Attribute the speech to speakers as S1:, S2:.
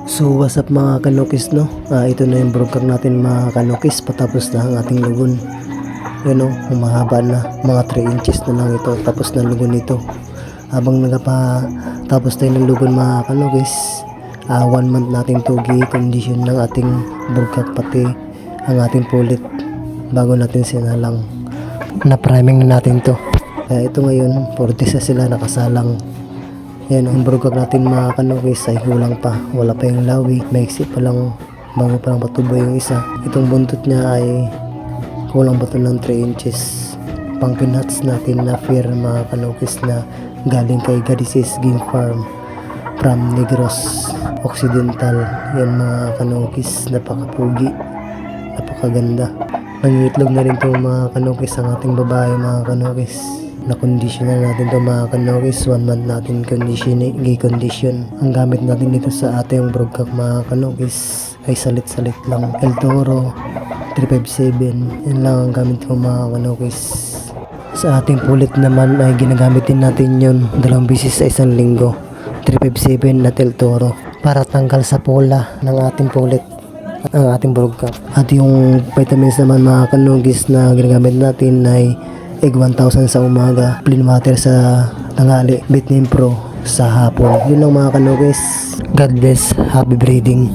S1: So what's up mga kanukis, no? Ito na yung broker natin mga kanukis, patapos na ang ating lugon. Yun, no? Humahaba na, mga 3 inches na lang ito, tapos na lugon ito. Habang tapos tayo ng lugon mga kanukis, 1 month natin to condition ng ating broker, pati ang ating pulit bago natin sinalang. Na priming na natin to. Kaya ito ngayon, 40 sila nakasalang. Yan, ang broker natin mga kanukis ay kulang pa, wala pa yung lawi, maiksi pa lang, bago pa lang patubo yung isa. Itong buntot niya ay kulang pa to ng 3 inches. Pang pinhats natin na fair mga kanukis na galing kay Gadisis Game Farm from Negros Occidental. Yan mga kanukis, napakapugi, napakaganda. Nangitlog na rin to mga kanukis ang ating babae mga kanukis. Na-condition na natin ito mga kanukis, 1 month natin condition. Ang gamit natin dito sa ating broadcast mga kanukis ay salit-salit lang. El Toro 357, yan lang ang gamit ko mga kanukis. Sa ating pulit naman ay ginagamit din natin yun 2 beses sa isang linggo, 357 na El Toro, para tanggal sa pula ng ating pulit ang ating broadcast. At yung vitamins naman mga kanukis na ginagamit natin ay egg 1000 sa umaga, plain water sa tanghali, Vitamin Pro sa hapon. Yun lang mga kanukis. God bless, happy breeding.